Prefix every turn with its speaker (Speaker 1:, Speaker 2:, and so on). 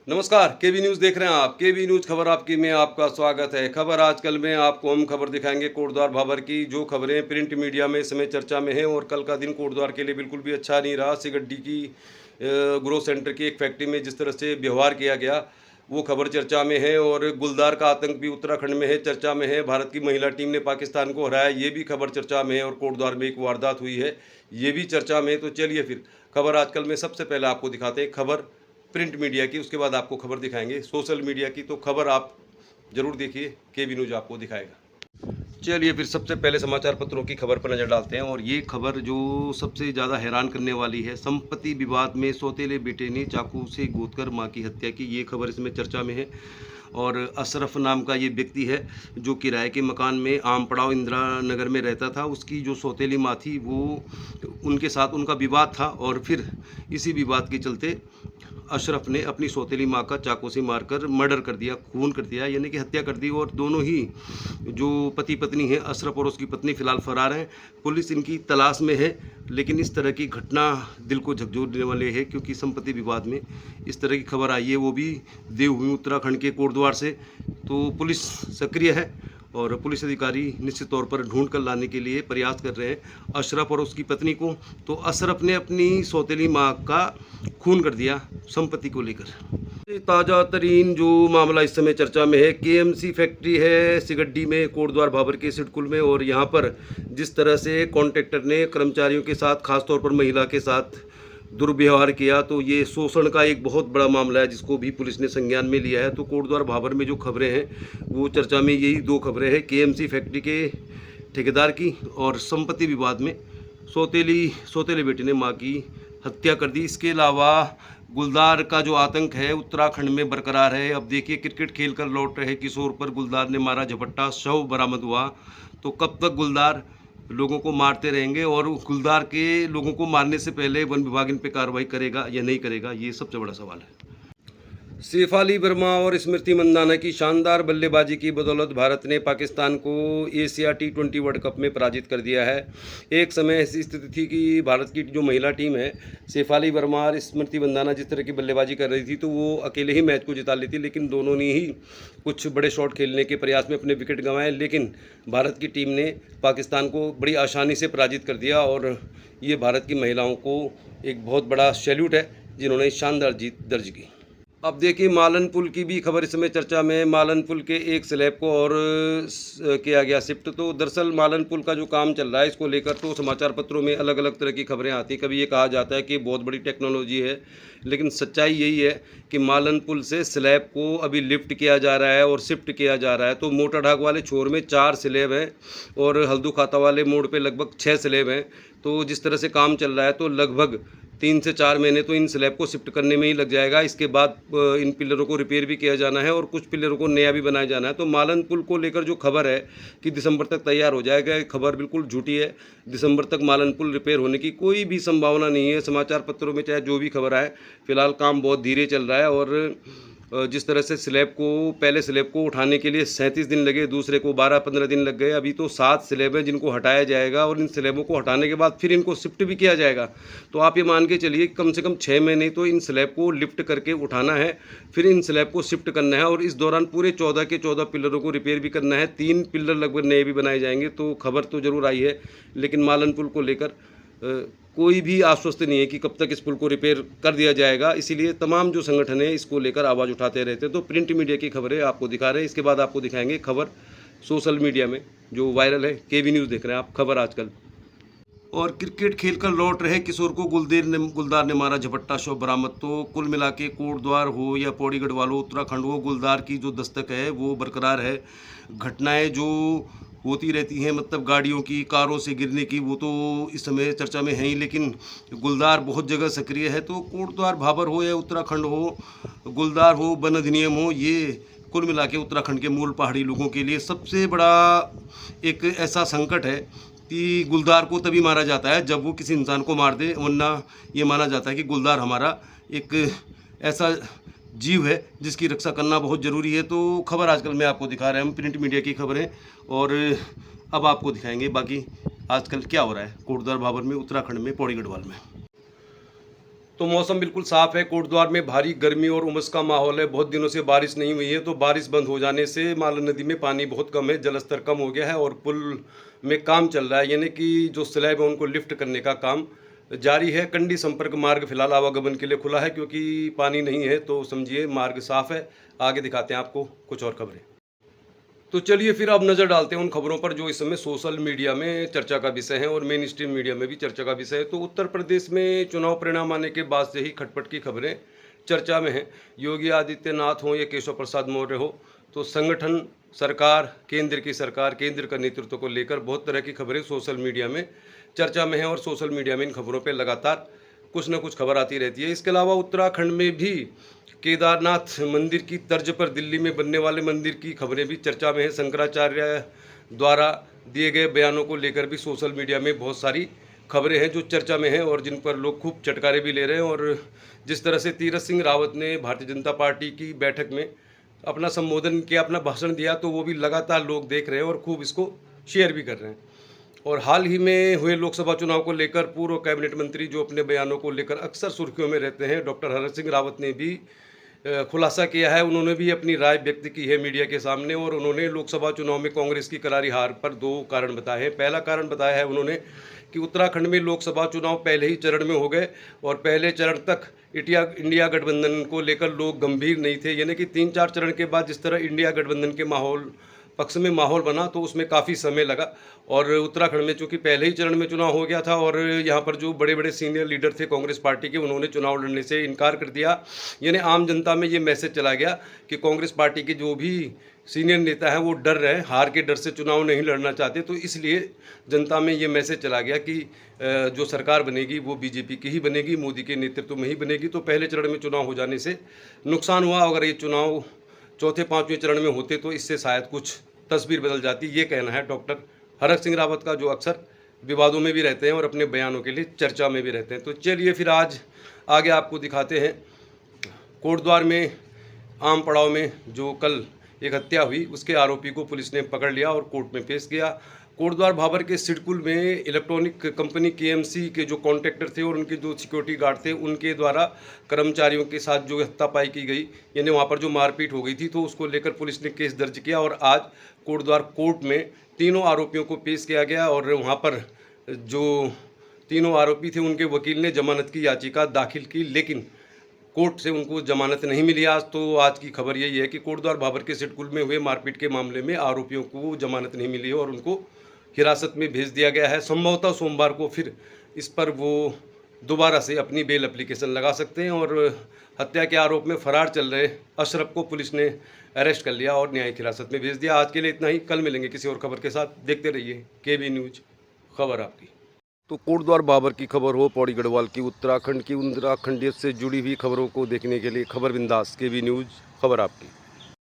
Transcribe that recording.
Speaker 1: नमस्कार, केबी न्यूज़ देख रहे हैं आप। केबी न्यूज़ खबर आपकी में आपका स्वागत है। खबर आजकल में आपको हम खबर दिखाएंगे कोटद्वार भाबर की, जो खबरें प्रिंट मीडिया में इस समय चर्चा में हैं। और कल का दिन कोटद्वार के लिए बिल्कुल भी अच्छा नहीं रहा। सिगड्डी की ग्रोथ सेंटर की एक फैक्ट्री में जिस तरह से व्यवहार किया गया, वो खबर चर्चा में है। और गुलदार का आतंक भी उत्तराखंड में है, चर्चा में है। भारत की महिला टीम ने पाकिस्तान को हराया, ये भी खबर चर्चा में है। और कोटद्वार में एक वारदात हुई है, ये भी चर्चा में है। तो चलिए फिर खबर आजकल में सबसे पहले आपको दिखाते हैं खबर प्रिंट मीडिया की, उसके बाद आपको खबर दिखाएंगे सोशल मीडिया की। तो खबर आप जरूर देखिए, केबी न्यूज़ आपको दिखाएगा। चलिए फिर सबसे पहले समाचार पत्रों की खबर पर नज़र डालते हैं। और ये खबर जो सबसे ज़्यादा हैरान करने वाली है, संपत्ति विवाद में सौतेले बेटे ने चाकू से गोदकर मां की हत्या की, ये खबर इसमें चर्चा में है। और अशरफ नाम का ये व्यक्ति है जो किराए के मकान में आम पड़ाव इंदिरा नगर में रहता था। उसकी जो सौतेली माँ थी, वो उनके साथ उनका विवाद था। और फिर इसी विवाद के चलते अशरफ ने अपनी सौतेली माँ का चाकू से मारकर मर्डर कर दिया, खून कर दिया, यानी कि हत्या कर दी। और दोनों ही जो पति पत्नी हैं, अशरफ और उसकी पत्नी, फिलहाल फरार हैं। पुलिस इनकी तलाश में है। लेकिन इस तरह की घटना दिल को झकझोरने वाले है, क्योंकि संपत्ति विवाद में इस तरह की खबर आई है, वो भी देवभूमि उत्तराखंड के कोटद्वार से। तो पुलिस सक्रिय है और पुलिस अधिकारी निश्चित तौर पर ढूंढ कर लाने के लिए प्रयास कर रहे हैं अशरफ और उसकी पत्नी को। तो अशरफ ने अपनी सौतेली माँ का खून कर दिया संपत्ति को लेकर। ताज़ा तरीन जो मामला इस समय चर्चा में है, केएमसी फैक्ट्री है सिगड्डी में, कोटद्वार भाबर के सिडकुल में। और यहाँ पर जिस तरह से कॉन्ट्रैक्टर ने कर्मचारियों के साथ, खासतौर पर महिला के साथ दुर्व्यवहार किया, तो ये शोषण का एक बहुत बड़ा मामला है, जिसको भी पुलिस ने संज्ञान में लिया है। तो कोटद्वार भाबर में जो खबरें हैं, वो चर्चा में यही दो खबरें हैं, केएमसी फैक्ट्री के ठेकेदार की और संपत्ति विवाद में सौतेले बेटे ने मां की हत्या कर दी। इसके अलावा गुलदार का जो आतंक है उत्तराखंड में बरकरार है। अब देखिए, क्रिकेट खेल कर लौट रहे किशोर पर गुलदार ने मारा झपट्टा, शव बरामद हुआ। तो कब तक गुलदार लोगों को मारते रहेंगे, और गुलदार के लोगों को मारने से पहले वन विभाग इन पर कार्रवाई करेगा या नहीं करेगा, ये सबसे बड़ा सवाल है। शेफाली वर्मा और स्मृति मंदाना की शानदार बल्लेबाजी की बदौलत भारत ने पाकिस्तान को एशिया T20 वर्ल्ड कप में पराजित कर दिया है। एक समय ऐसी स्थिति थी कि भारत की जो महिला टीम है, शेफाली वर्मा और स्मृति मंदाना जिस तरह की बल्लेबाजी कर रही थी, तो वो अकेले ही मैच को जिता लेती। लेकिन दोनों ने ही कुछ बड़े शॉट खेलने के प्रयास में अपने विकेट गंवाए, लेकिन भारत की टीम ने पाकिस्तान को बड़ी आसानी से पराजित कर दिया। और ये भारत की महिलाओं को एक बहुत बड़ा सैल्यूट है, जिन्होंने शानदार जीत दर्ज की। अब देखिए, मालन पुल की भी खबर इस समय चर्चा में। मालन पुल के एक स्लैब को और किया गया शिफ्ट। तो दरअसल मालन पुल का जो काम चल रहा है, इसको लेकर तो समाचार पत्रों में अलग अलग तरह की खबरें आती। कभी ये कहा जाता है कि बहुत बड़ी टेक्नोलॉजी है, लेकिन सच्चाई यही है कि मालन पुल से स्लैब को अभी लिफ्ट किया जा रहा है और शिफ्ट किया जा रहा है। तो मोटा ढाक वाले छोर में 4 स्लैब हैं और हल्दू खाता वाले मोड़ पर लगभग 6 स्लैब हैं। तो जिस तरह से काम चल रहा है, तो लगभग 3 से 4 महीने तो इन स्लैब को शिफ्ट करने में ही लग जाएगा। इसके बाद इन पिलरों को रिपेयर भी किया जाना है और कुछ पिलरों को नया भी बनाया जाना है। तो मालन पुल को लेकर जो खबर है कि दिसंबर तक तैयार हो जाएगा, ये खबर बिल्कुल झूठी है। दिसंबर तक मालन पुल रिपेयर होने की कोई भी संभावना नहीं है। समाचार पत्रों में चाहे जो भी खबर आए, फिलहाल काम बहुत धीरे चल रहा है। और जिस तरह से पहले स्लैब को उठाने के लिए 37 दिन लगे, दूसरे को 12-15 दिन लग गए, अभी तो 7 स्लैब हैं जिनको हटाया जाएगा। और इन स्लैबों को हटाने के बाद फिर इनको शिफ्ट भी किया जाएगा। तो आप ये मान के चलिए कम से कम 6 महीने तो इन स्लैब को लिफ्ट करके उठाना है, फिर इन स्लैब को शिफ्ट करना है, और इस दौरान पूरे 14 के 14 पिलरों को रिपेयर भी करना है। 3 पिलर लगभग नए भी बनाए जाएंगे। तो खबर तो ज़रूर आई है, लेकिन मालन पुल को लेकर कोई भी आश्वस्त नहीं है कि कब तक इस पुल को रिपेयर कर दिया जाएगा। इसीलिए तमाम जो संगठन है इसको लेकर आवाज़ उठाते रहते हैं। तो प्रिंट मीडिया की खबरें आपको दिखा रहे हैं। इसके बाद आपको दिखाएंगे खबर सोशल मीडिया में जो वायरल है। केबी न्यूज़ देख रहे हैं आप, खबर आजकल। और क्रिकेट खेलकर लौट रहे किशोर को गुलदार ने मारा झपट्टा, शव बरामद। तो कुल मिला के कोटद्वार हो या पौड़ी गढ़वाल हो, उत्तराखंड हो, गुलदार की जो दस्तक है वो बरकरार है। घटनाएं जो होती रहती हैं, मतलब गाड़ियों की, कारों से गिरने की, वो तो इस समय चर्चा में है ही, लेकिन गुलदार बहुत जगह सक्रिय है। तो कोटद्वार भाबर हो या उत्तराखंड हो, गुलदार हो, वन अधिनियम हो, ये कुल मिला के उत्तराखंड के मूल पहाड़ी लोगों के लिए सबसे बड़ा एक ऐसा संकट है कि गुलदार को तभी मारा जाता है जब वो किसी इंसान को मार दे, वरना ये माना जाता है कि गुलदार हमारा एक ऐसा जीव है जिसकी रक्षा करना बहुत ज़रूरी है। तो खबर आजकल में आपको दिखा रहे हैं हम, प्रिंट मीडिया की खबरें। और अब आपको दिखाएंगे बाकी आजकल क्या हो रहा है कोटद्वार भाबर में, उत्तराखंड में, पौड़ी गढ़वाल में। तो मौसम बिल्कुल साफ है। कोटद्वार में भारी गर्मी और उमस का माहौल है। बहुत दिनों से बारिश नहीं हुई है, तो बारिश बंद हो जाने से मालन नदी में पानी बहुत कम है, जलस्तर कम हो गया है और पुल में काम चल रहा है, यानी कि जो स्लैब है उनको लिफ्ट करने का काम जारी है। कंडी संपर्क मार्ग फिलहाल आवागमन के लिए खुला है, क्योंकि पानी नहीं है, तो समझिए मार्ग साफ है। आगे दिखाते हैं आपको कुछ और खबरें। तो चलिए फिर अब नज़र डालते हैं उन खबरों पर जो इस समय सोशल मीडिया में चर्चा का विषय है और मेन स्ट्रीम मीडिया में भी चर्चा का विषय है। तो उत्तर प्रदेश में चुनाव परिणाम आने के बाद से ही खटपट की खबरें चर्चा में हैं। योगी आदित्यनाथ हो या केशव प्रसाद मौर्य हो, तो संगठन, सरकार, केंद्र का नेतृत्व को लेकर बहुत तरह की खबरें सोशल मीडिया में चर्चा में हैं और सोशल मीडिया में इन खबरों पर लगातार कुछ न कुछ खबर आती रहती है। इसके अलावा उत्तराखंड में भी केदारनाथ मंदिर की तर्ज पर दिल्ली में बनने वाले मंदिर की खबरें भी चर्चा में है। शंकराचार्य द्वारा दिए गए बयानों को लेकर भी सोशल मीडिया में बहुत सारी खबरें हैं जो चर्चा में हैं और जिन पर लोग खूब चटकारे भी ले रहे हैं। और जिस तरह से तीरथ सिंह रावत ने भारतीय जनता पार्टी की बैठक में अपना संबोधन किया, अपना भाषण दिया, तो वो भी लगातार लोग देख रहे हैं और खूब इसको शेयर भी कर रहे हैं। और हाल ही में हुए लोकसभा चुनाव को लेकर पूर्व कैबिनेट मंत्री जो अपने बयानों को लेकर अक्सर सुर्खियों में रहते हैं, डॉक्टर हरक सिंह रावत ने भी खुलासा किया है। उन्होंने भी अपनी राय व्यक्त की है मीडिया के सामने और उन्होंने लोकसभा चुनाव में कांग्रेस की करारी हार पर दो कारण बताए हैं। पहला कारण बताया है उन्होंने कि उत्तराखंड में लोकसभा चुनाव पहले ही चरण में हो गए और पहले चरण तक इंडिया गठबंधन को लेकर लोग गंभीर नहीं थे, यानी कि 3-4 चरण के बाद जिस तरह इंडिया गठबंधन के पक्ष में माहौल बना, तो उसमें काफ़ी समय लगा। और उत्तराखंड में चूंकि पहले ही चरण में चुनाव हो गया था और यहाँ पर जो बड़े बड़े सीनियर लीडर थे कांग्रेस पार्टी के, उन्होंने चुनाव लड़ने से इनकार कर दिया। यानी आम जनता में ये मैसेज चला गया कि कांग्रेस पार्टी के जो भी सीनियर नेता हैं वो डर रहे हैं, हार के डर से चुनाव नहीं लड़ना चाहते। तो इसलिए जनता में ये मैसेज चला गया कि जो सरकार बनेगी वो बीजेपी की ही बनेगी, मोदी के नेतृत्व में ही बनेगी। तो पहले चरण में चुनाव हो जाने से नुकसान हुआ। अगर ये चुनाव चौथे 5वें चरण में होते तो इससे शायद कुछ तस्वीर बदल जाती। ये कहना है डॉक्टर हरक सिंह रावत का, जो अक्सर विवादों में भी रहते हैं और अपने बयानों के लिए चर्चा में भी रहते हैं। तो चलिए फिर आज आगे आपको दिखाते हैं कोटद्वार में आम पड़ाव में जो कल एक हत्या हुई, उसके आरोपी को पुलिस ने पकड़ लिया और कोर्ट में पेश किया। कोटद्वार भाबर के सिडकुल में इलेक्ट्रॉनिक कंपनी केएमसी के जो कॉन्ट्रैक्टर थे और उनके जो सिक्योरिटी गार्ड थे, उनके द्वारा कर्मचारियों के साथ जो हाथापाई की गई, यानी वहाँ पर जो मारपीट हो गई थी, तो उसको लेकर पुलिस ने केस दर्ज किया और आज कोटद्वार कोर्ट में तीनों आरोपियों को पेश किया गया। और वहाँ पर जो तीनों आरोपी थे उनके वकील ने जमानत की याचिका दाखिल की, लेकिन कोर्ट से उनको जमानत नहीं मिली आज। तो आज की खबर यही है कि कोटद्वार भाबर के सिडकुल में हुए मारपीट के मामले में आरोपियों को जमानत नहीं मिली है और उनको हिरासत में भेज दिया गया है। संभवतः सोमवार को फिर इस पर वो दोबारा से अपनी बेल एप्लीकेशन लगा सकते हैं। और हत्या के आरोप में फरार चल रहे अशरफ को पुलिस ने अरेस्ट कर लिया और न्यायिक हिरासत में भेज दिया। आज के लिए इतना ही, कल मिलेंगे किसी और खबर के साथ। देखते रहिए केबी न्यूज, खबर आपकी। तो कोटद्वार भाबर की खबर हो, पौड़ी गढ़वाल की, उत्तराखंड की, उत्तराखंडियत से जुड़ी हुई खबरों को देखने के लिए खबर बिंदास केबी न्यूज, खबर आपकी।